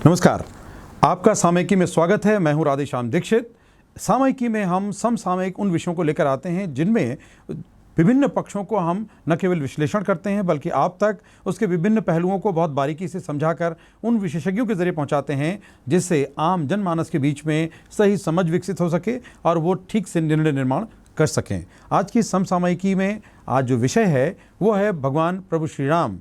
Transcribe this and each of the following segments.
नमस्कार, आपका सामयिकी में स्वागत है। मैं हूं राधेश्याम दीक्षित। सामयिकी में हम समसामयिक उन विषयों को लेकर आते हैं जिनमें विभिन्न पक्षों को हम न केवल विश्लेषण करते हैं बल्कि आप तक उसके विभिन्न पहलुओं को बहुत बारीकी से समझाकर उन विशेषज्ञों के जरिए पहुंचाते हैं जिससे आम जनमानस के बीच में सही समझ विकसित हो सके और वो ठीक से निर्णय निर्माण कर सकें। आज की समसामयिकी में आज जो विषय है वो है भगवान प्रभु श्री राम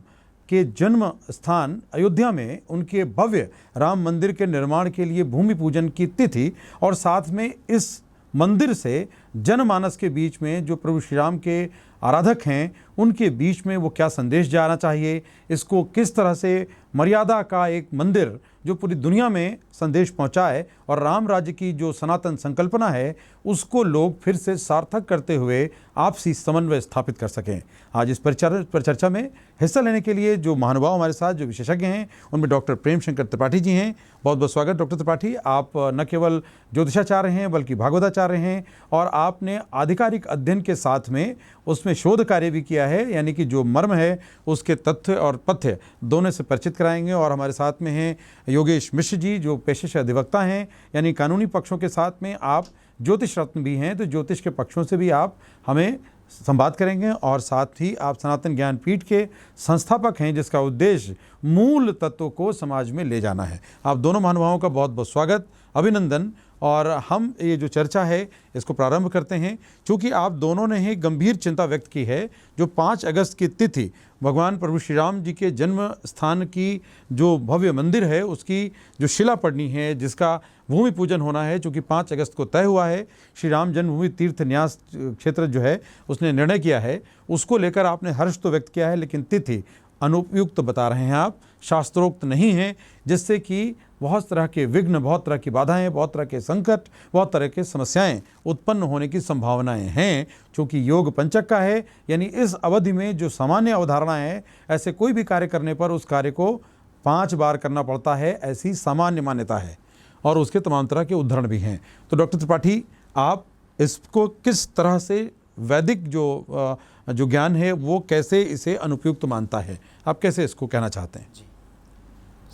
के जन्म स्थान अयोध्या में उनके भव्य राम मंदिर के निर्माण के लिए भूमि पूजन की तिथि और साथ में इस मंदिर से जनमानस के बीच में जो प्रभु श्री राम के आराधक हैं उनके बीच में वो क्या संदेश जाना चाहिए, इसको किस तरह से मर्यादा का एक मंदिर जो पूरी दुनिया में संदेश पहुंचाए और राम राज्य की जो सनातन संकल्पना है उसको लोग फिर से सार्थक करते हुए आपसी समन्वय स्थापित कर सकें। आज इस पर चर्चा में हिस्सा लेने के लिए जो महानुभाव हमारे साथ जो विशेषज्ञ हैं उनमें डॉक्टर प्रेम शंकर त्रिपाठी जी हैं। बहुत बहुत स्वागत डॉक्टर त्रिपाठी। आप न केवल ज्योतिषाचार्य हैं बल्कि भागवताचार्य हैं और आपने आधिकारिक अध्ययन के साथ में उसमें शोध कार्य भी किया है, यानी कि जो मर्म है उसके तथ्य और पथ्य दोनों से परिचित कराएंगे। और हमारे साथ में हैं योगेश मिश्र जी जो पेशे से अधिवक्ता हैं, यानी कानूनी पक्षों के साथ में आप ज्योतिष रत्न भी हैं, तो ज्योतिष के पक्षों से भी आप हमें संवाद करेंगे। और साथ ही आप सनातन ज्ञान पीठ के संस्थापक हैं जिसका उद्देश्य मूल तत्वों को समाज में ले जाना है। आप दोनों महानुभावों का बहुत बहुत स्वागत, अभिनंदन। और हम ये जो चर्चा है इसको प्रारंभ करते हैं क्योंकि आप दोनों ने ही गंभीर चिंता व्यक्त की है जो 5 अगस्त की तिथि भगवान प्रभु श्री राम जी के जन्म स्थान की जो भव्य मंदिर है उसकी जो शिला पड़नी है, जिसका भूमि पूजन होना है, चूँकि 5 अगस्त को तय हुआ है। श्री राम जन्मभूमि तीर्थ न्यास क्षेत्र जो है उसने निर्णय किया है, उसको लेकर आपने हर्ष तो व्यक्त किया है लेकिन तिथि अनुपयुक्त बता रहे हैं आप, शास्त्रोक्त नहीं है, जिससे कि बहुत तरह के विघ्न, बहुत तरह की बाधाएं, बहुत तरह के संकट, बहुत तरह के समस्याएं उत्पन्न होने की संभावनाएं हैं। क्योंकि योग पंचक का है, यानी इस अवधि में जो सामान्य अवधारणा है ऐसे कोई भी कार्य करने पर उस कार्य को 5 बार करना पड़ता है, ऐसी सामान्य मान्यता है और उसके तमाम तरह के उदाहरण भी हैं। तो डॉक्टर त्रिपाठी, आप इसको किस तरह से वैदिक जो ज्ञान है वो कैसे इसे अनुपयुक्त मानता है, आप कैसे इसको कहना चाहते हैं? जी,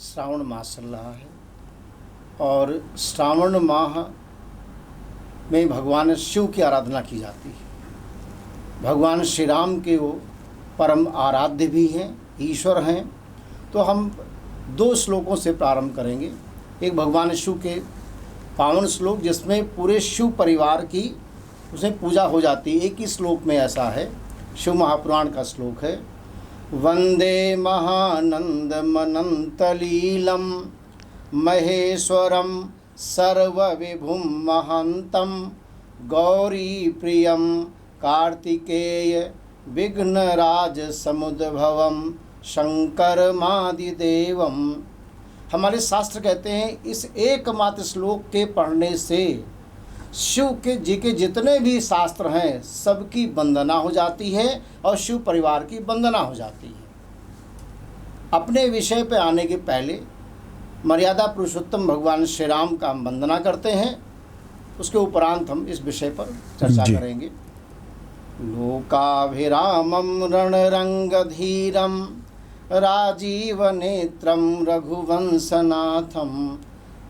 श्रावण मास चल रहा है और श्रावण माह में भगवान शिव की आराधना की जाती है। भगवान श्री राम के वो परम आराध्य भी हैं, ईश्वर हैं। तो हम 2 श्लोकों से प्रारंभ करेंगे। एक भगवान शिव के पावन श्लोक जिसमें पूरे शिव परिवार की उसमें पूजा हो जाती है। एक ही श्लोक में ऐसा है, शिव महापुराण का श्लोक है, वंदे महानंद मनंतलीलम महेश्वरम सर्वविभुम महंतम गौरी प्रियम कार्तिकेय विघ्नराज समुद्भवम शंकर मादिदेवम। हमारे शास्त्र कहते हैं इस एकमात्र श्लोक के पढ़ने से शिव के जी के जितने भी शास्त्र हैं सबकी वंदना हो जाती है और शिव परिवार की वंदना हो जाती है। अपने विषय पे आने के पहले मर्यादा पुरुषोत्तम भगवान श्री राम का हम वंदना करते हैं, उसके उपरांत हम इस विषय पर चर्चा करेंगे। लोकाभिरामम रणरंगधीरम राजीव नेत्रम रघुवंशनाथम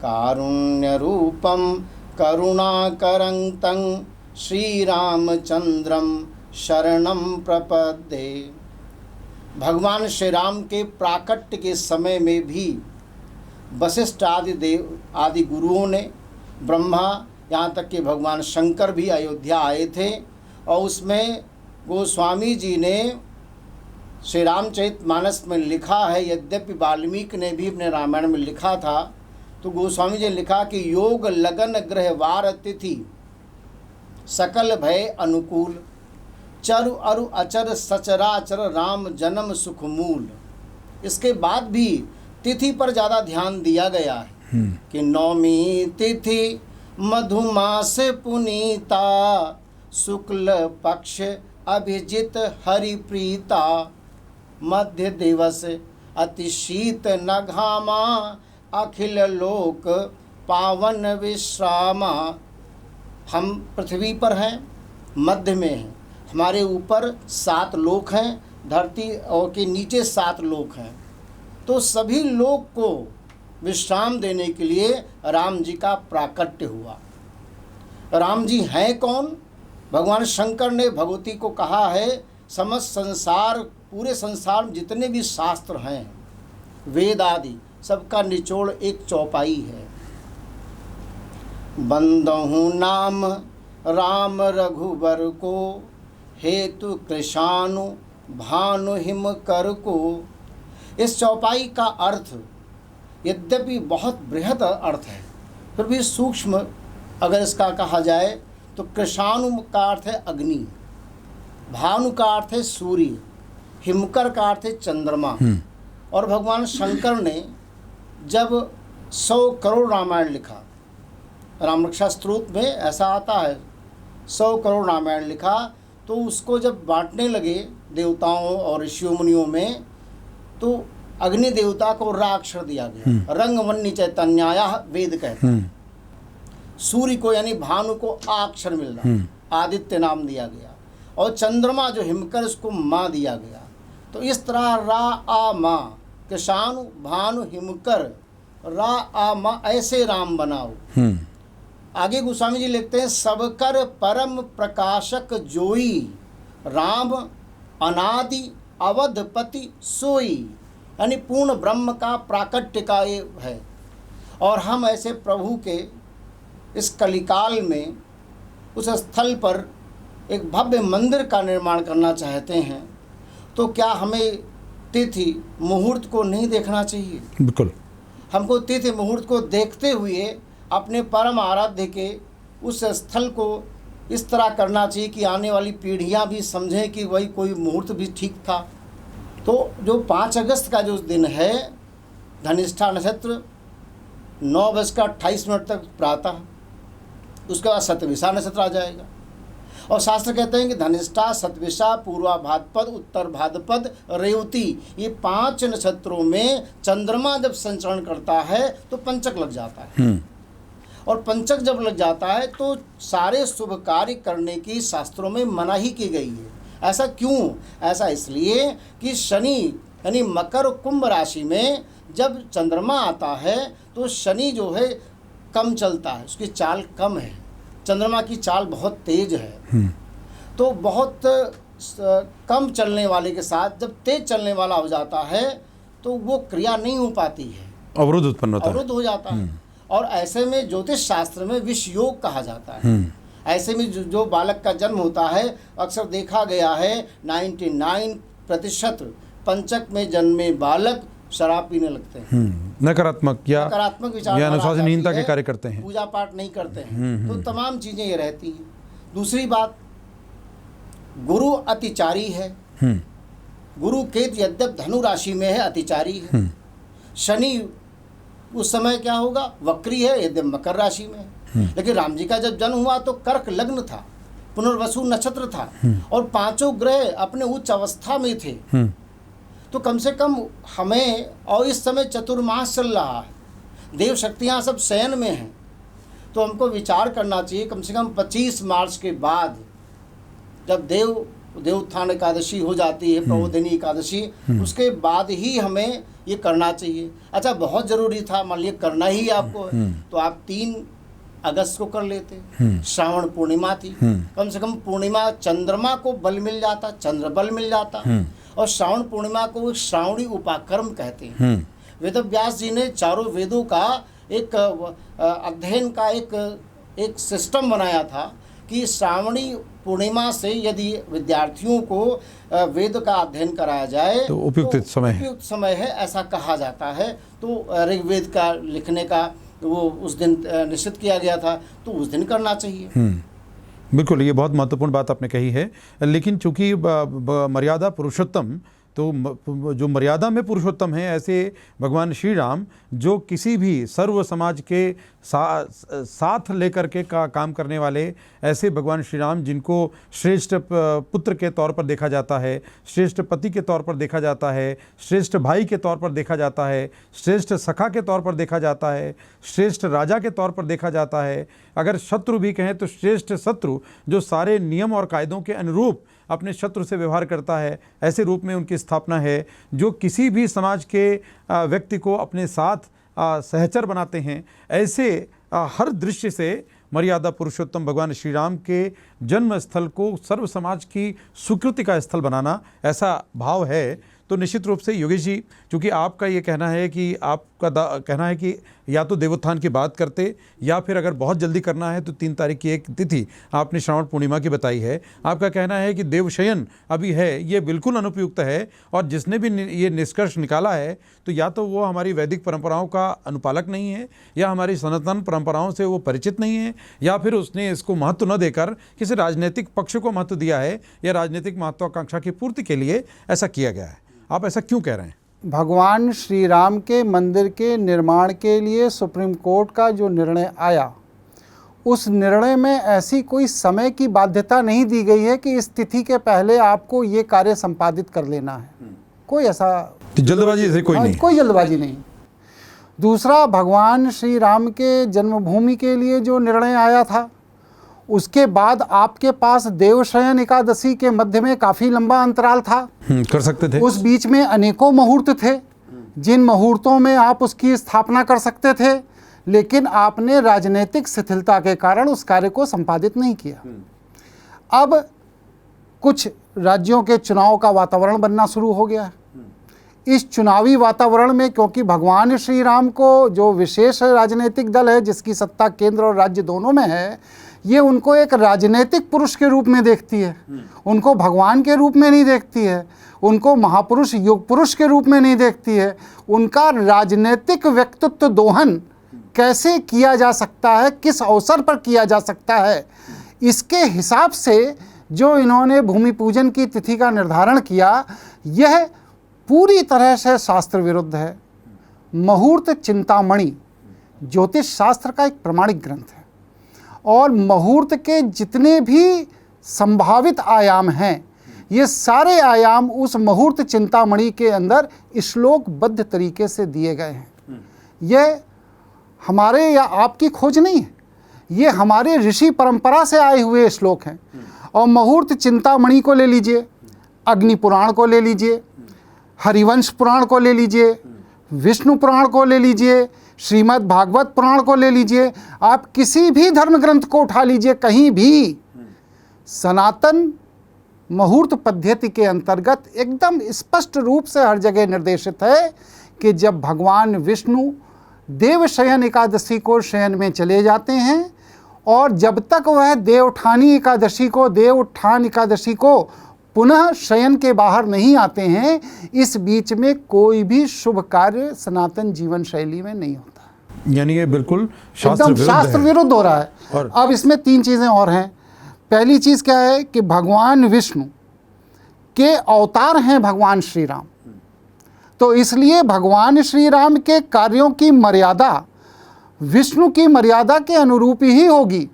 कारुण्यरूपम करुणाकरं तं श्रीरामचंद्रम शरणं प्रपद्ये। भगवान श्री राम के प्राकट्य के समय में भी वशिष्ठ आदि गुरुओं ने, ब्रह्मा, यहाँ तक कि भगवान शंकर भी अयोध्या आए थे और उसमें गोस्वामी जी ने श्री रामचरितमानस में लिखा है, यद्यपि वाल्मीकि ने भी अपने रामायण में लिखा था, तो गोस्वामी जी ने लिखा कि योग लगन ग्रह वार तिथि सकल भय अनुकूल चरु अरु अचर सचराचर राम जन्म सुख मूल। इसके बाद भी तिथि पर ज़्यादा ध्यान दिया गया है कि नौमी तिथि मधुमास पुनीता शुक्ल पक्ष अभिजित हरिप्रीता मध्य दिवस अति शीत न घामा अखिल लोक पावन विश्रामा। हम पृथ्वी पर हैं, मध्य में हैं, हमारे ऊपर 7 लोक हैं, धरती और के नीचे 7 लोक हैं। तो सभी लोक को विश्राम देने के लिए राम जी का प्राकट्य हुआ। राम जी हैं कौन? भगवान शंकर ने भगवती को कहा है, समस्त संसार, पूरे संसार में जितने भी शास्त्र हैं, वेद आदि, सबका निचोड़ एक चौपाई है। बंदहु नाम राम रघुबर को, हेतु कृशानु भानु हिम कर को। इस चौपाई का अर्थ यद्यपि बहुत बृहद अर्थ है, फिर भी सूक्ष्म अगर इसका कहा जाए तो कृशानु का अर्थ है अग्नि, भानु का अर्थ है सूर्य, हिमकर का अर्थ है चंद्रमा। और भगवान शंकर ने जब 100 करोड़ रामायण लिखा, रामरक्षा स्तोत्र में ऐसा आता है, 100 करोड़ रामायण लिखा, तो उसको जब बांटने लगे देवताओं और ऋषियों मुनियों में, तो अग्नि देवता को रा अक्षर दिया गया, रंगवन्नी चैतन्याया वेद कहते हैं। सूर्य को यानी भानु को आ अक्षर मिल रहा, आदित्य नाम दिया गया, और चंद्रमा जो हिमकर उसको माँ दिया गया। तो इस तरह रा आ माँ, कृशानु भानु हिमकर, रा आ माँ, ऐसे राम बनाओ। आगे गोस्वामी जी लिखते हैं, सबकर परम प्रकाशक जोई, राम अनादि अवधपति सोई। यानी पूर्ण ब्रह्म का प्राकट्य का ये है। और हम ऐसे प्रभु के इस कलिकाल में उस स्थल पर एक भव्य मंदिर का निर्माण करना चाहते हैं, तो क्या हमें तिथि मुहूर्त को नहीं देखना चाहिए? बिल्कुल। हमको तिथि मुहूर्त को देखते हुए अपने परम आराध्य के उस स्थल को इस तरह करना चाहिए कि आने वाली पीढ़ियां भी समझें कि वही कोई मुहूर्त भी ठीक था। तो जो 5 अगस्त का जो दिन है, धनिष्ठा नक्षत्र 9:28 तक प्रातः, उसके बाद सतविशा नक्षत्र आ जाएगा। और शास्त्र कहते हैं कि धनिष्ठा, सतविशा, पूर्वा भाद्रपद, उत्तर भाद्रपद, रेवती, ये 5 नक्षत्रों में चंद्रमा जब संचरण करता है तो पंचक लग जाता है। और पंचक जब लग जाता है तो सारे शुभ कार्य करने की शास्त्रों में मनाही की गई है। ऐसा क्यों? ऐसा इसलिए कि शनि यानी मकर और कुंभ राशि में जब चंद्रमा आता है तो शनि जो है कम चलता है, उसकी चाल कम है। चंद्रमा की चाल बहुत तेज है। तो बहुत कम चलने वाले के साथ जब तेज चलने वाला हो जाता है तो वो क्रिया नहीं हो पाती है, अवरुद्ध उत्पन्न होता है, अवरुद्ध हो जाता है। और ऐसे में ज्योतिष शास्त्र में विष योग कहा जाता है। ऐसे में जो बालक का जन्म होता है, अक्सर देखा गया है 99% पंचक में जन्मे बालक शराब पीने लगते हैं, नकारात्मक विचार या अनुशासनहीनता के कार्य करते हैं, पूजा पाठ नहीं करते हैं। तो तमाम चीजें ये रहती हैं। दूसरी बात, गुरु अतिचारी है। गुरु केतु यद्यप धनु राशि में है, अतिचारी है। शनि उस समय क्या होगा, वक्री है, यद्यप मकर राशि में है। लेकिन राम जी का जब जन्म हुआ तो कर्क लग्न था, पुनर्वसु नक्षत्र था, और 5 ग्रह अपने उच्च अवस्था में थे। तो कम से कम हमें, और इस समय चतुर्मास चल रहा है, देव शक्तियाँ सब शयन में हैं, तो हमको विचार करना चाहिए कम से कम 25 मार्च के बाद, जब देवोत्थान एकादशी हो जाती है, प्रबोधिनी एकादशी, उसके बाद ही हमें ये करना चाहिए। अच्छा, बहुत ज़रूरी था, मान लीजिए करना ही आपको है, तो आप 3 अगस्त को कर लेते। श्रावण पूर्णिमा थी, कम से कम पूर्णिमा चंद्रमा को बल मिल जाता, चंद्र बल मिल जाता। और श्रावण पूर्णिमा को श्रावणी उपाकर्म कहते हैं। वेदव्यास जी ने चारों वेदों का एक अध्ययन का एक सिस्टम बनाया था कि श्रावणी पूर्णिमा से यदि विद्यार्थियों को वेद का अध्ययन कराया जाए तो उपयुक्त समय है, ऐसा कहा जाता है। तो ऋग्वेद का लिखने का वो उस दिन निश्चित किया गया था, तो उस दिन करना चाहिए। बिल्कुल, ये बहुत महत्वपूर्ण बात आपने कही है। लेकिन चूंकि मर्यादा पुरुषोत्तम, तो जो मर्यादा में पुरुषोत्तम है, ऐसे भगवान श्री राम जो किसी भी सर्व समाज के साथ लेकर के काम करने वाले ऐसे भगवान श्री राम, जिनको श्रेष्ठ पुत्र के तौर पर देखा जाता है, श्रेष्ठ पति के तौर पर देखा जाता है, श्रेष्ठ भाई के तौर पर देखा जाता है, श्रेष्ठ सखा के तौर पर देखा जाता है, श्रेष्ठ राजा के तौर पर देखा जाता है, अगर शत्रु भी कहें तो श्रेष्ठ शत्रु, जो सारे नियम और कायदों के अनुरूप अपने शत्रु से व्यवहार करता है, ऐसे रूप में उनकी स्थापना है, जो किसी भी समाज के व्यक्ति को अपने साथ सहचर बनाते हैं, ऐसे हर दृश्य से मर्यादा पुरुषोत्तम भगवान श्री राम के जन्म स्थल को सर्व समाज की स्वीकृति का स्थल बनाना, ऐसा भाव है। तो निश्चित रूप से योगेश जी, चूँकि आपका ये कहना है कि आपका कहना है कि या तो देवोत्थान की बात करते, या फिर अगर बहुत जल्दी करना है तो 3 तारीख की एक तिथि आपने श्रावण पूर्णिमा की बताई है। आपका कहना है कि देवशयन अभी है, ये बिल्कुल अनुपयुक्त है, और जिसने भी ये निष्कर्ष निकाला है तो या तो वो हमारी वैदिक परंपराओं का अनुपालक नहीं है, या हमारी सनातन परंपराओं से वो परिचित नहीं है, या फिर उसने इसको महत्व न देकर किसी राजनीतिक पक्ष को महत्व दिया है, या राजनीतिक महत्वाकांक्षा की पूर्ति के लिए ऐसा किया गया है। आप ऐसा क्यों कह रहे हैं? भगवान श्री राम के मंदिर के निर्माण के लिए सुप्रीम कोर्ट का जो निर्णय आया, उस निर्णय में ऐसी कोई समय की बाध्यता नहीं दी गई है कि इस तिथि के पहले आपको ये कार्य संपादित कर लेना है। कोई ऐसा जल्दबाजी से कोई नहीं, कोई जल्दबाजी नहीं। दूसरा, भगवान श्री राम के जन्मभूमि के लिए जो निर्णय आया था, उसके बाद आपके पास देवशयन एकादशी के मध्य में काफ़ी लंबा अंतराल था, कर सकते थे। उस बीच में अनेकों मुहूर्त थे, जिन मुहूर्तों में आप उसकी स्थापना कर सकते थे, लेकिन आपने राजनीतिक शिथिलता के कारण उस कार्य को संपादित नहीं किया। अब कुछ राज्यों के चुनाव का वातावरण बनना शुरू हो गया है। इस चुनावी वातावरण में, क्योंकि भगवान श्री राम को जो विशेष राजनीतिक दल है जिसकी सत्ता केंद्र और राज्य दोनों में है, ये उनको एक राजनीतिक पुरुष के रूप में देखती है, उनको भगवान के रूप में नहीं देखती है, उनको महापुरुष युग पुरुष के रूप में नहीं देखती है। उनका राजनीतिक व्यक्तित्व दोहन कैसे किया जा सकता है, किस अवसर पर किया जा सकता है, इसके हिसाब से जो इन्होंने भूमि पूजन की तिथि का निर्धारण किया, यह पूरी तरह से शास्त्र विरुद्ध है। मुहूर्त चिंतामणि ज्योतिष शास्त्र का एक प्रमाणिक ग्रंथ है, और मुहूर्त के जितने भी संभावित आयाम हैं, ये सारे आयाम उस मुहूर्त चिंतामणि के अंदर श्लोकबद्ध तरीके से दिए गए हैं। यह हमारे या आपकी खोज नहीं है, ये हमारे ऋषि परंपरा से आए हुए श्लोक हैं। और मुहूर्त चिंतामणि को ले लीजिए, अग्नि पुराण को ले लीजिए, हरिवंश पुराण को ले लीजिए, विष्णु पुराण को ले लीजिए, श्रीमद् भागवत पुराण को ले लीजिए, आप किसी भी धर्म ग्रंथ को उठा लीजिए, कहीं भी सनातन मुहूर्त पद्धति के अंतर्गत एकदम स्पष्ट रूप से हर जगह निर्देशित है कि जब भगवान विष्णु देवशयन एकादशी को शयन में चले जाते हैं, और जब तक वह देवउत्थानी एकादशी को पुनः शयन के बाहर नहीं आते हैं, इस बीच में कोई भी शुभ कार्य सनातन जीवन शैली में नहीं होता। यानी ये बिल्कुल शास्त्र विरुद्ध हो रहा है। और अब इसमें 3 चीज़ें और हैं। पहली चीज़ क्या है कि भगवान विष्णु के अवतार हैं भगवान श्री राम, तो इसलिए भगवान श्री राम के कार्यों की मर्यादा विष्णु की मर्यादा के अनुरूप ही होगी।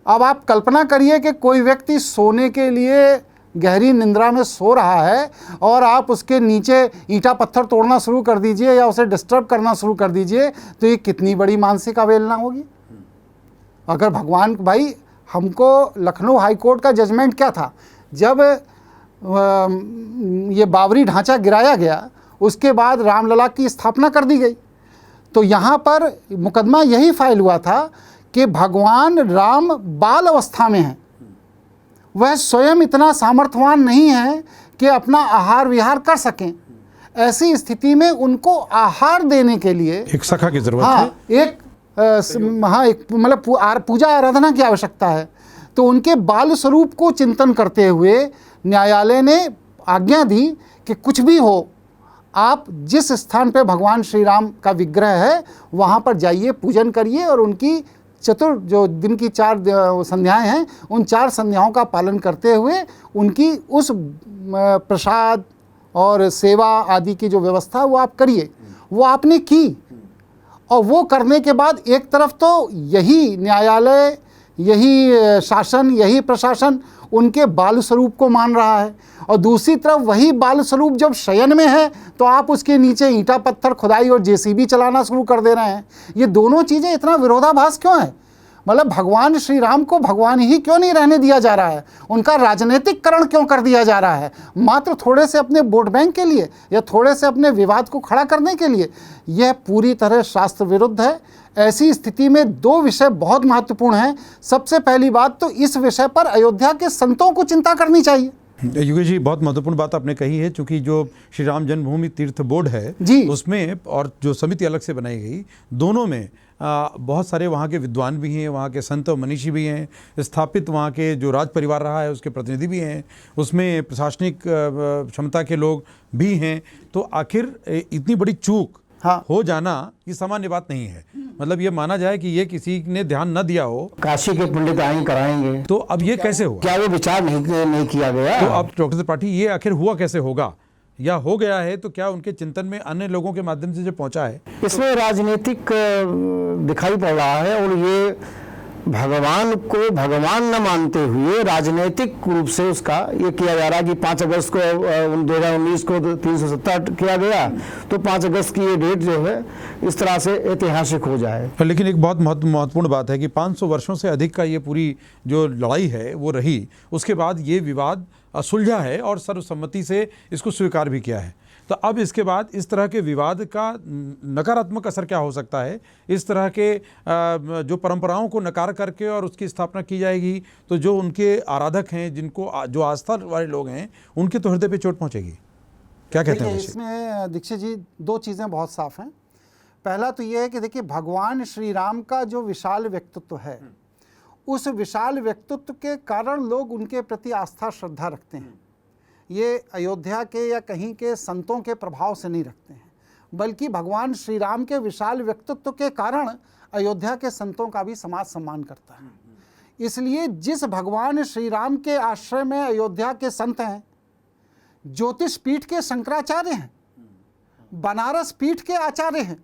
अब आप कल्पना करिए कि कोई व्यक्ति सोने के लिए गहरी निंद्रा में सो रहा है, और आप उसके नीचे ईंटा पत्थर तोड़ना शुरू कर दीजिए या उसे डिस्टर्ब करना शुरू कर दीजिए, तो ये कितनी बड़ी मानसिक अवहेलना होगी। अगर भगवान, भाई हमको लखनऊ हाई कोर्ट का जजमेंट क्या था, जब ये बाबरी ढांचा गिराया गया, उसके बाद रामलला की स्थापना कर दी गई, तो यहाँ पर मुकदमा यही फाइल हुआ था कि भगवान राम बाल अवस्था में हैं, वह स्वयं इतना सामर्थ्यवान नहीं है कि अपना आहार विहार कर सकें। ऐसी स्थिति में उनको आहार देने के लिए एक सखा की जरूरत है, एक मतलब पूजा आराधना की आवश्यकता है। तो उनके बाल स्वरूप को चिंतन करते हुए न्यायालय ने आज्ञा दी कि कुछ भी हो, आप जिस स्थान पे भगवान श्री राम का विग्रह है वहाँ पर जाइए, पूजन करिए, और उनकी जो दिन की 4 संध्याएं हैं, उन 4 संध्याओं का पालन करते हुए उनकी उस प्रसाद और सेवा आदि की जो व्यवस्था वो आप करिए। वो आपने की, और वो करने के बाद एक तरफ तो यही न्यायालय, यही शासन, यही प्रशासन उनके बाल स्वरूप को मान रहा है, और दूसरी तरफ वही बाल स्वरूप जब शयन में है तो आप उसके नीचे ईंटा पत्थर खुदाई और जेसीबी चलाना शुरू कर दे रहे हैं। ये दोनों चीज़ें इतना विरोधाभास क्यों है? मतलब भगवान श्री राम को भगवान ही क्यों नहीं रहने दिया जा रहा है, उनका राजनीतिककरण क्यों कर दिया जा रहा है, मात्र थोड़े से अपने वोट बैंक के लिए या थोड़े से अपने विवाद को खड़ा करने के लिए। यह पूरी तरह शास्त्र विरुद्ध है। ऐसी स्थिति में दो विषय बहुत महत्वपूर्ण हैं। सबसे पहली बात तो इस विषय पर अयोध्या के संतों को चिंता करनी चाहिए। योगेश जी, बहुत महत्वपूर्ण बात आपने कही है, क्योंकि जो श्री राम जन्मभूमि तीर्थ बोर्ड है जी, उसमें और जो समिति अलग से बनाई गई, दोनों में बहुत सारे वहाँ के विद्वान भी हैं, वहाँ के संत और मनीषी भी हैं, स्थापित वहाँ के जो राज परिवार रहा है उसके प्रतिनिधि भी हैं, उसमें प्रशासनिक क्षमता के लोग भी हैं। तो आखिर इतनी बड़ी चूक हाँ, हो जाना ये सामान्य बात नहीं है। मतलब ये माना जाए कि ये किसी ने ध्यान न दिया हो, काशी के पंडित आएंगे कराएंगे, तो अब ये कैसे हुआ? क्या वो विचार नहीं किया गया? तो अब डॉक्टर त्रिपाठी, ये आखिर हुआ कैसे होगा, या हो गया है तो क्या उनके चिंतन में अन्य लोगों के माध्यम से जो पहुंचा है? इसमें राजनीतिक दिखाई पड़ रहा है, और ये भगवान को भगवान न मानते हुए राजनीतिक रूप से उसका ये किया जा रहा है कि 5 अगस्त को 2019 को 370 किया गया, तो 5 अगस्त की ये डेट जो है इस तरह से ऐतिहासिक हो जाए। लेकिन एक बहुत महत्वपूर्ण बात है कि 500 वर्षों से अधिक का ये पूरी जो लड़ाई है वो रही, उसके बाद ये विवाद सुलझा है और सर्वसम्मति से इसको स्वीकार भी किया है। तो अब इसके बाद इस तरह के विवाद का नकारात्मक असर क्या हो सकता है? इस तरह के जो परंपराओं को नकार करके और उसकी स्थापना की जाएगी, तो जो उनके आराधक हैं, जिनको जो आस्था वाले लोग हैं, उनके तो हृदय पे चोट पहुंचेगी। क्या कहते हैं? इसमें दीक्षित जी दो चीज़ें बहुत साफ हैं। पहला तो ये है कि देखिए, भगवान श्री राम का जो विशाल व्यक्तित्व है, उस विशाल व्यक्तित्व के कारण लोग उनके प्रति आस्था श्रद्धा रखते हैं। ये अयोध्या के या कहीं के संतों के प्रभाव से नहीं रखते हैं, बल्कि भगवान श्री राम के विशाल व्यक्तित्व के कारण अयोध्या के संतों का भी समाज सम्मान करता है। इसलिए जिस भगवान श्री राम के आश्रय में अयोध्या के संत हैं, ज्योतिष पीठ के शंकराचार्य हैं, बनारस पीठ के आचार्य हैं,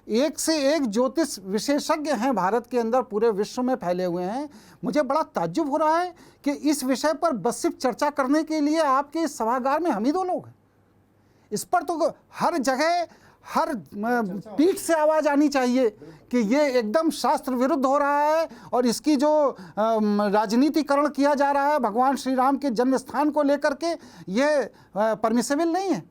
एक से एक ज्योतिष विशेषज्ञ हैं, भारत के अंदर पूरे विश्व में फैले हुए हैं। मुझे बड़ा ताज्जुब हो रहा है कि इस विषय पर बस सिर्फ चर्चा करने के लिए आपके इस सभागार में हम ही दो लोग हैं। इस पर तो हर जगह हर पीठ से आवाज़ आनी चाहिए कि ये एकदम शास्त्र विरुद्ध हो रहा है और इसकी जो राजनीतिकरण किया जा रहा है भगवान श्री राम के जन्म स्थान को लेकर के, ये परमिसेबल नहीं है।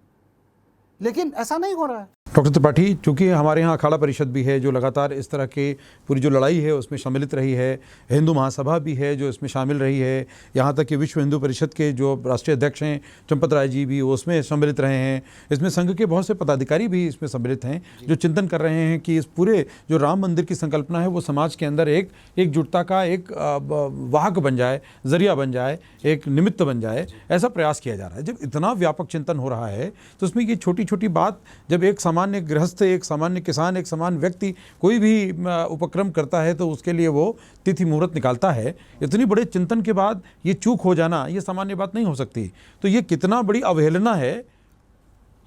लेकिन ऐसा नहीं हो रहा है। डॉक्टर त्रिपाठी, चूँकि हमारे यहाँ अखाड़ा परिषद भी है जो लगातार इस तरह के पूरी जो लड़ाई है उसमें सम्मिलित रही है, हिंदू महासभा भी है जो इसमें शामिल रही है, यहाँ तक कि विश्व हिंदू परिषद के जो राष्ट्रीय अध्यक्ष हैं चंपत राय जी भी उसमें सम्मिलित रहे हैं, इसमें संघ के बहुत से पदाधिकारी भी इसमें सम्मिलित हैं जो चिंतन कर रहे हैं कि इस पूरे जो राम मंदिर की संकल्पना है वो समाज के अंदर एक एकजुटता का एक वाहक बन जाए, जरिया बन जाए, एक निमित्त बन जाए, ऐसा प्रयास किया जा रहा है। जब इतना व्यापक चिंतन हो रहा है तो उसमें ये छोटी छोटी बात, जब एक सामान्य गृहस्थ, एक सामान्य किसान, एक सामान्य व्यक्ति कोई भी उपक्रम करता है तो उसके लिए वो तिथि मुहूर्त निकालता है, इतनी बड़े चिंतन के बाद ये चूक हो जाना ये सामान्य बात नहीं हो सकती। तो ये कितना बड़ी अवहेलना है।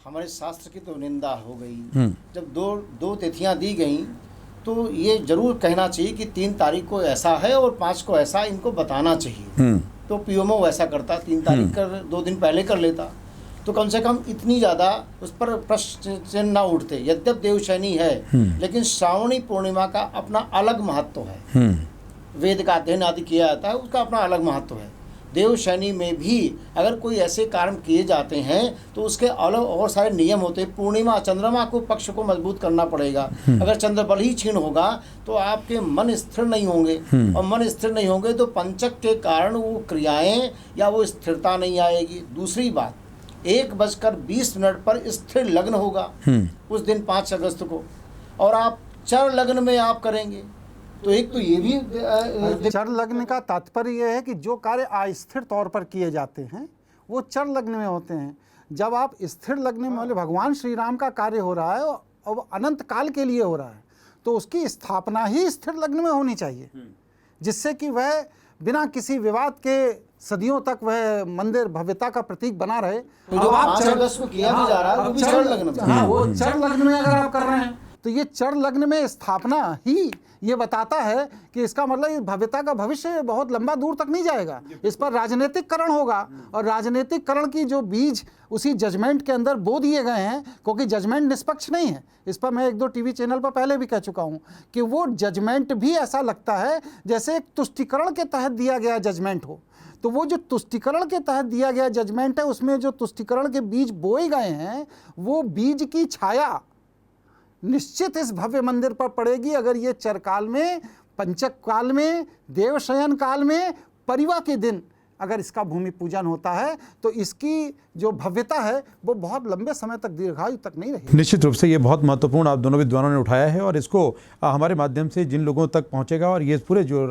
हमारे शास्त्र की तो निंदा हो गई। जब दो तिथियां दी गई तो ये जरूर कहना चाहिए कि 3 तारीख को ऐसा है और 5 को ऐसा, इनको बताना चाहिए। तो पीएमओ वैसा करता, 3 तारीख कर 2 दिन पहले कर लेता, तो कम से कम इतनी ज़्यादा उस पर प्रश्न चिन्ह ना उठते। यद्यप देवशैनी है, लेकिन श्रावणी पूर्णिमा का अपना अलग महत्व है। वेद का अध्ययन आदि किया जाता है, उसका अपना अलग महत्व है। देवशैनी में भी अगर कोई ऐसे कर्म किए जाते हैं तो उसके अलग और सारे नियम होते हैं। पूर्णिमा, चंद्रमा को, पक्ष को मजबूत करना पड़ेगा। अगर चंद्र बल ही क्षीण होगा तो आपके मन स्थिर नहीं होंगे, और मन स्थिर नहीं होंगे तो पंचक के कारण वो क्रियाएं या वो स्थिरता नहीं आएगी। दूसरी बात, 1:20 पर स्थिर लग्न होगा उस दिन 5 अगस्त को, और आप चर लग्न में आप करेंगे। तो एक तो ये भी चर लग्न का तात्पर्य यह है कि जो कार्य अस्थिर तौर पर किए जाते हैं वो चर लग्न में होते हैं। जब आप स्थिर लग्न में बोले भगवान श्री राम का कार्य हो रहा है और वो अनंत काल के लिए हो रहा है, तो उसकी स्थापना ही स्थिर लग्न में होनी चाहिए, जिससे कि वह बिना किसी विवाद के सदियों तक वह मंदिर भव्यता का प्रतीक बना रहे। तो जो 5 अगस्त को किया भी जा रहा है वो भी चर लग्न में। हाँ, वो चर लग्न में अगर आप कर रहे हैं तो ये चर लग्न में स्थापना ही ये बताता है कि इसका मतलब इस भव्यता का भविष्य बहुत लंबा दूर तक नहीं जाएगा, इस पर राजनीतिक करण होगा। और राजनीतिक करण की जो बीज उसी जजमेंट के अंदर बो दिए गए हैं, क्योंकि जजमेंट निष्पक्ष नहीं है। इस पर मैं 1-2 टीवी चैनल पर पहले भी कह चुका हूं कि वो जजमेंट भी ऐसा लगता है जैसे एक तुष्टिकरण के तहत दिया गया जजमेंट हो। तो वो जो तुष्टिकरण के तहत दिया गया जजमेंट है, उसमें जो तुष्टिकरण के बीज बोए गए हैं, वो बीज की छाया निश्चित इस भव्य मंदिर पर पड़ेगी अगर ये चरकाल में, पंचक काल में, देवशयन काल में, परिवा के दिन अगर इसका भूमि पूजन होता है तो इसकी जो भव्यता है वो बहुत लंबे समय तक, दीर्घायु तक नहीं रहेगी। निश्चित रूप से ये बहुत महत्वपूर्ण आप दोनों विद्वानों ने उठाया है और इसको हमारे माध्यम से जिन लोगों तक पहुंचेगा और ये पूरे जो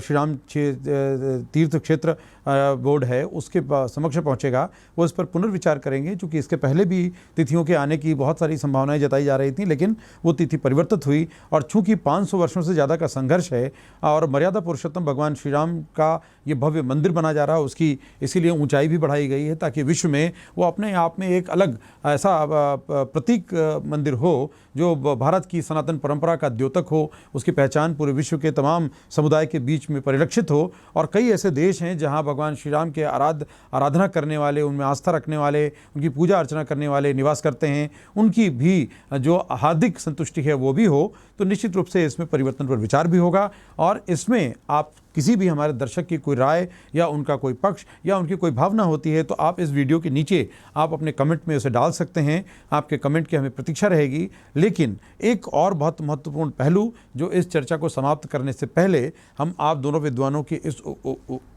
श्री राम तीर्थ क्षेत्र बोर्ड है उसके समक्ष पहुंचेगा, वो इस पर पुनर्विचार करेंगे। चूँकि इसके पहले भी तिथियों के आने की बहुत सारी संभावनाएं जताई जा रही थी, लेकिन वो तिथि परिवर्तित हुई और चूँकि 500 वर्षों से ज़्यादा का संघर्ष है और मर्यादा पुरुषोत्तम भगवान श्री राम का ये भव्य मंदिर बना जा रहा है, उसकी इसीलिए ऊंचाई भी बढ़ाई गई है ताकि विश्व में वो अपने आप में एक अलग ऐसा प्रतीक मंदिर हो जो भारत की सनातन परंपरा का द्योतक हो, उसकी पहचान पूरे विश्व के तमाम समुदाय के बीच में परिलक्षित हो। और कई ऐसे देश हैं जहां भगवान श्री राम के आराधना करने वाले, उनमें आस्था रखने वाले, उनकी पूजा अर्चना करने वाले निवास करते हैं, उनकी भी जो हार्दिक संतुष्टि है वो भी हो। तो निश्चित रूप से इसमें परिवर्तन पर विचार भी होगा और इसमें आप किसी भी हमारे दर्शक की कोई राय या उनका कोई पक्ष या उनकी कोई भावना होती है तो आप इस वीडियो के नीचे आप अपने कमेंट में उसे डाल सकते हैं। आपके कमेंट की हमें प्रतीक्षा रहेगी। लेकिन एक और बहुत महत्वपूर्ण पहलू जो इस चर्चा को समाप्त करने से पहले हम आप दोनों विद्वानों की इस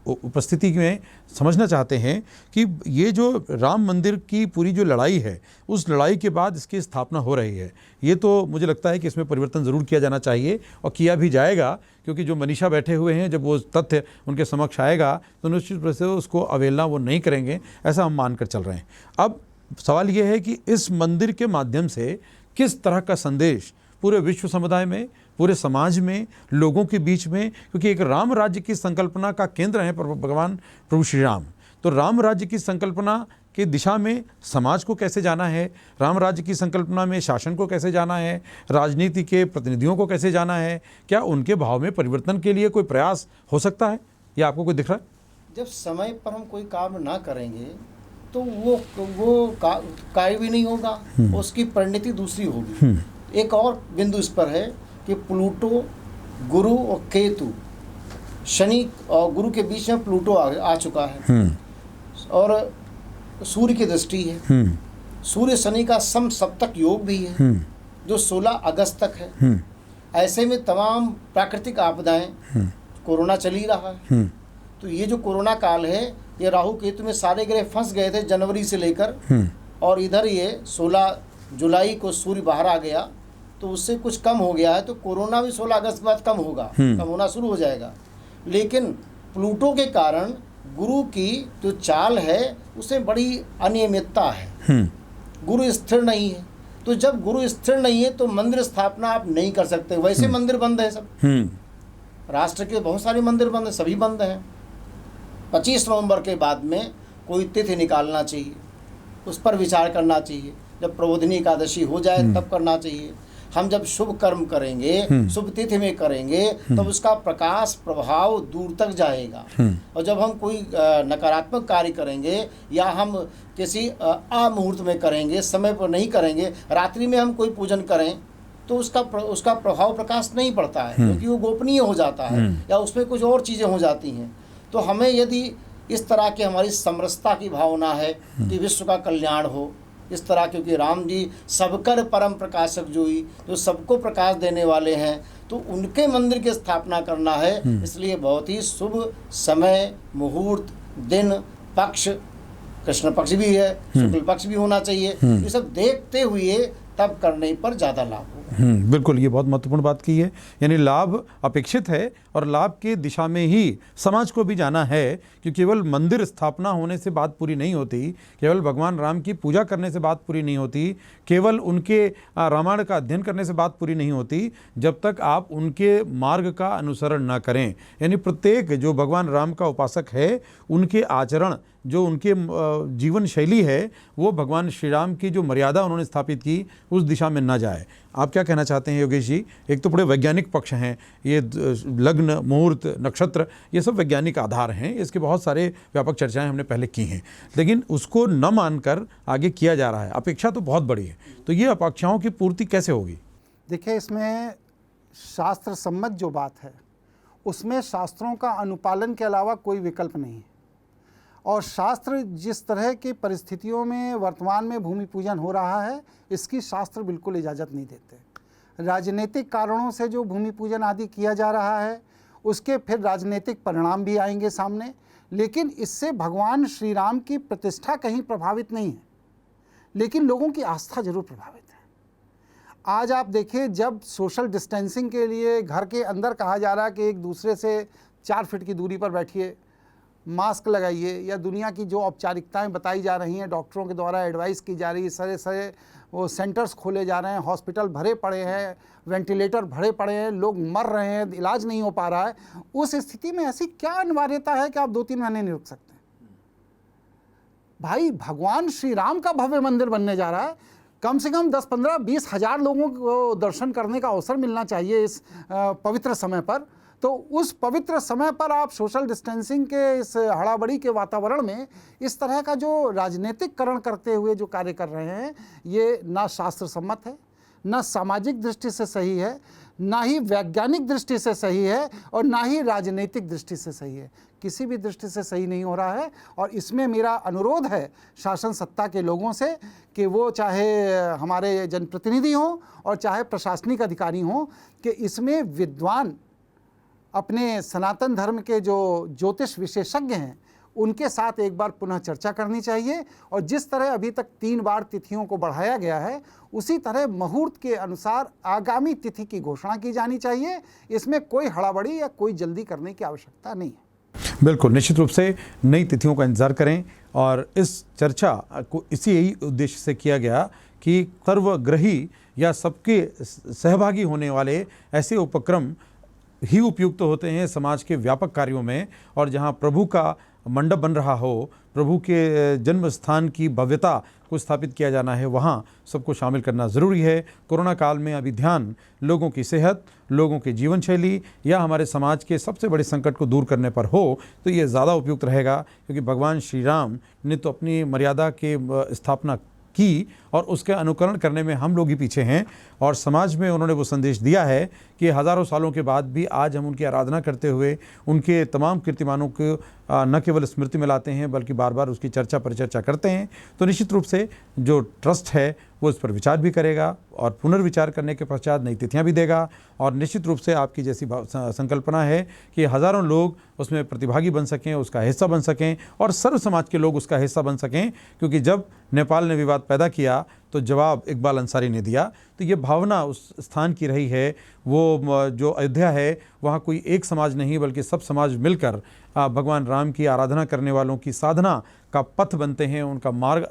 उपस्थिति में समझना चाहते हैं कि ये जो राम मंदिर की पूरी जो लड़ाई है, उस लड़ाई के बाद इसकी स्थापना हो रही है, ये तो मुझे लगता है कि इसमें परिवर्तन ज़रूर किया जाना चाहिए और किया भी जाएगा, क्योंकि जो मनीषा बैठे हुए हैं जब वो तथ्य उनके समक्ष आएगा तो निश्चित रूप से उसको अवहेलना वो नहीं करेंगे, ऐसा हम मानकर चल रहे हैं। अब सवाल ये है कि इस मंदिर के माध्यम से किस तरह का संदेश पूरे विश्व समुदाय में, पूरे समाज में, लोगों के बीच में, क्योंकि एक राम राज्य की संकल्पना का केंद्र है भगवान प्रभु श्री राम, तो राम राज्य की संकल्पना की दिशा में समाज को कैसे जाना है, राम राज्य की संकल्पना में शासन को कैसे जाना है, राजनीति के प्रतिनिधियों को कैसे जाना है, क्या उनके भाव में परिवर्तन के लिए कोई प्रयास हो सकता है, या आपको कोई दिख रहा है? जब समय पर हम कोई काम ना करेंगे तो वो कार्य भी नहीं होगा, उसकी परिणति दूसरी होगी। एक और बिंदु इस पर है कि प्लूटो, गुरु और केतु, शनि और गुरु के बीच में प्लूटो आ चुका है और सूर्य की दृष्टि है। सूर्य शनि का सप्तक योग भी है जो 16 अगस्त तक है। ऐसे में तमाम प्राकृतिक आपदाएं, कोरोना चल ही रहा है, तो ये जो कोरोना काल है ये राहु केतु में सारे ग्रह फंस गए थे जनवरी से लेकर, और इधर ये 16 जुलाई को सूर्य बाहर आ गया तो उससे कुछ कम हो गया है। तो कोरोना भी 16 अगस्त के बाद कम होगा, कम होना शुरू हो जाएगा। लेकिन प्लूटो के कारण गुरु की जो चाल है उसमें बड़ी अनियमितता है। गुरु स्थिर नहीं है, तो जब गुरु स्थिर नहीं है तो मंदिर स्थापना आप नहीं कर सकते। वैसे मंदिर बंद है सब, राष्ट्र के बहुत सारे मंदिर बंद हैं, सभी बंद हैं। 25 नवंबर के बाद में कोई तिथि निकालना चाहिए, उस पर विचार करना चाहिए। जब प्रबोधिनी एकादशी हो जाए तब करना चाहिए। हम जब शुभ कर्म करेंगे, शुभ तिथि में करेंगे, तब उसका प्रकाश प्रभाव दूर तक जाएगा। और जब हम कोई नकारात्मक कार्य करेंगे या हम किसी अमुहूर्त में करेंगे, समय पर नहीं करेंगे, रात्रि में हम कोई पूजन करें तो उसका प्रभाव प्रकाश नहीं पड़ता है, क्योंकि वो गोपनीय हो जाता है या उसमें कुछ और चीज़ें हो जाती हैं। तो हमें यदि इस तरह की हमारी समरसता की भावना है कि विश्व का कल्याण हो, इस तरह, क्योंकि राम जी सबकर परम प्रकाशक जो सबको प्रकाश देने वाले हैं, तो उनके मंदिर की स्थापना करना है। इसलिए बहुत ही शुभ समय, मुहूर्त, दिन, पक्ष, कृष्ण पक्ष भी है, शुक्ल पक्ष भी होना चाहिए। ये सब देखते हुए तब करने पर ज़्यादा लाभ हो। बिल्कुल, ये बहुत महत्वपूर्ण बात की है। यानी लाभ अपेक्षित है और लाभ के दिशा में ही समाज को भी जाना है, कि केवल मंदिर स्थापना होने से बात पूरी नहीं होती, केवल भगवान राम की पूजा करने से बात पूरी नहीं होती, केवल उनके रामायण का अध्ययन करने से बात पूरी नहीं होती, जब तक आप उनके मार्ग का अनुसरण ना करें। यानी प्रत्येक जो भगवान राम का उपासक है, उनके आचरण, जो उनके जीवन शैली है, वो भगवान श्री राम की जो मर्यादा उन्होंने स्थापित की, उस दिशा में ना जाए। आप क्या कहना चाहते हैं योगेश जी? एक तो बड़े वैज्ञानिक पक्ष हैं, ये लग्न, मुहूर्त, नक्षत्र, ये सब वैज्ञानिक आधार हैं, इसके बहुत सारे व्यापक चर्चाएं हमने पहले की हैं, लेकिन उसको न मानकर आगे किया जा रहा है। अपेक्षा तो बहुत बड़ी है, तो ये अपेक्षाओं की पूर्ति कैसे होगी? देखिए, इसमें शास्त्र सम्मत जो बात है, उसमें शास्त्रों का अनुपालन के अलावा कोई विकल्प नहीं है। और शास्त्र जिस तरह की परिस्थितियों में वर्तमान में भूमि पूजन हो रहा है, इसकी शास्त्र बिल्कुल इजाज़त नहीं देते। राजनीतिक कारणों से जो भूमि पूजन आदि किया जा रहा है, उसके फिर राजनीतिक परिणाम भी आएंगे सामने, लेकिन इससे भगवान श्री राम की प्रतिष्ठा कहीं प्रभावित नहीं है, लेकिन लोगों की आस्था जरूर प्रभावित है। आज आप देखिए, जब सोशल डिस्टेंसिंग के लिए घर के अंदर कहा जा रहा है कि एक दूसरे से 4 फीट की दूरी पर बैठिए, मास्क लगाइए, या दुनिया की जो औपचारिकताएं बताई जा रही हैं, डॉक्टरों के द्वारा एडवाइस की जा रही है, सारे सारे वो सेंटर्स खोले जा रहे हैं, हॉस्पिटल भरे पड़े हैं, वेंटिलेटर भरे पड़े हैं, लोग मर रहे हैं, इलाज नहीं हो पा रहा है, उस स्थिति में ऐसी क्या अनिवार्यता है कि आप 2-3 महीने नहीं रुक सकते? भाई, भगवान श्री राम का भव्य मंदिर बनने जा रहा है, कम से कम 10, 15, 20 हज़ार लोगों को दर्शन करने का अवसर मिलना चाहिए इस पवित्र समय पर। तो उस पवित्र समय पर आप सोशल डिस्टेंसिंग के इस हड़ाबड़ी के वातावरण में इस तरह का जो राजनीतिककरण करते हुए जो कार्य कर रहे हैं, ये ना शास्त्र सम्मत है, ना सामाजिक दृष्टि से सही है, ना ही वैज्ञानिक दृष्टि से सही है, और ना ही राजनीतिक दृष्टि से सही है। किसी भी दृष्टि से सही नहीं हो रहा है। और इसमें मेरा अनुरोध है शासन सत्ता के लोगों से कि वो चाहे हमारे जनप्रतिनिधि हों और चाहे प्रशासनिक अधिकारी हों, कि इसमें विद्वान, अपने सनातन धर्म के जो ज्योतिष विशेषज्ञ हैं, उनके साथ एक बार पुनः चर्चा करनी चाहिए। और जिस तरह अभी तक 3 बार तिथियों को बढ़ाया गया है, उसी तरह मुहूर्त के अनुसार आगामी तिथि की घोषणा की जानी चाहिए। इसमें कोई हड़ाबड़ी या कोई जल्दी करने की आवश्यकता नहीं है। बिल्कुल, निश्चित रूप से नई तिथियों का इंतजार करें। और इस चर्चा को इसी उद्देश्य से किया गया कि सर्वग्रही या सबके सहभागी होने वाले ऐसे उपक्रम ही उपयुक्त होते हैं समाज के व्यापक कार्यों में। और जहां प्रभु का मंडप बन रहा हो, प्रभु के जन्म स्थान की भव्यता को स्थापित किया जाना है, वहाँ सबको शामिल करना ज़रूरी है। कोरोना काल में अभी ध्यान लोगों की सेहत, लोगों की जीवन शैली या हमारे समाज के सबसे बड़े संकट को दूर करने पर हो, तो ये ज़्यादा उपयुक्त रहेगा। क्योंकि भगवान श्री राम ने तो अपनी मर्यादा के स्थापना की, और उसके अनुकरण करने में हम लोग ही पीछे हैं। और समाज में उन्होंने वो संदेश दिया है कि हज़ारों सालों के बाद भी आज हम उनकी आराधना करते हुए उनके तमाम कीर्तिमानों को न केवल स्मृति में लाते हैं, बल्कि बार बार उसकी चर्चा परिचर्चा करते हैं। तो निश्चित रूप से जो ट्रस्ट है वो इस पर विचार भी करेगा, और पुनर्विचार करने के पश्चात नई तिथियाँ भी देगा। और निश्चित रूप से आपकी जैसी संकल्पना है कि हज़ारों लोग उसमें प्रतिभागी बन सकें, उसका हिस्सा बन सकें, और सर्व समाज के लोग उसका हिस्सा बन सकें। क्योंकि जब नेपाल ने विवाद पैदा किया तो जवाब इकबाल अंसारी ने दिया। तो ये भावना उस स्थान की रही है। वो जो अयोध्या है, वहाँ कोई एक समाज नहीं, बल्कि सब समाज मिलकर भगवान राम की आराधना करने वालों की साधना का पथ बनते हैं, उनका मार्ग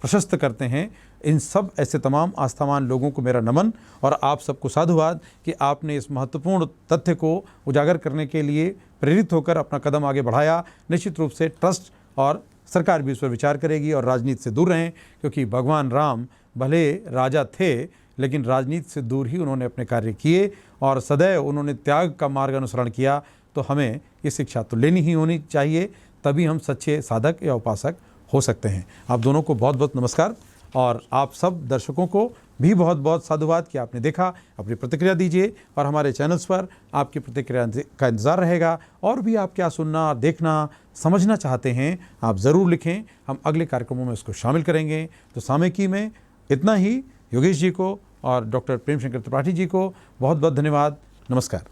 प्रशस्त करते हैं। इन सब ऐसे तमाम आस्थावान लोगों को मेरा नमन, और आप सबको साधुवाद कि आपने इस महत्वपूर्ण तथ्य को उजागर करने के लिए प्रेरित होकर अपना कदम आगे बढ़ाया। निश्चित रूप से ट्रस्ट और सरकार भी इस पर विचार करेगी, और राजनीति से दूर रहें। क्योंकि भगवान राम भले राजा थे, लेकिन राजनीति से दूर ही उन्होंने अपने कार्य किए, और सदैव उन्होंने त्याग का मार्ग अनुसरण किया। तो हमें ये शिक्षा तो लेनी ही होनी चाहिए, तभी हम सच्चे साधक या उपासक हो सकते हैं। आप दोनों को बहुत बहुत नमस्कार, और आप सब दर्शकों को भी बहुत बहुत साधुवाद कि आपने देखा। अपनी प्रतिक्रिया दीजिए, और हमारे चैनल्स पर आपकी प्रतिक्रिया का इंतज़ार रहेगा। और भी आप क्या सुनना, देखना, समझना चाहते हैं, आप ज़रूर लिखें, हम अगले कार्यक्रमों में उसको शामिल करेंगे। तो सामयिकी में इतना ही। योगेश जी को और डॉक्टर प्रेम शंकर त्रिपाठी जी को बहुत बहुत धन्यवाद। नमस्कार।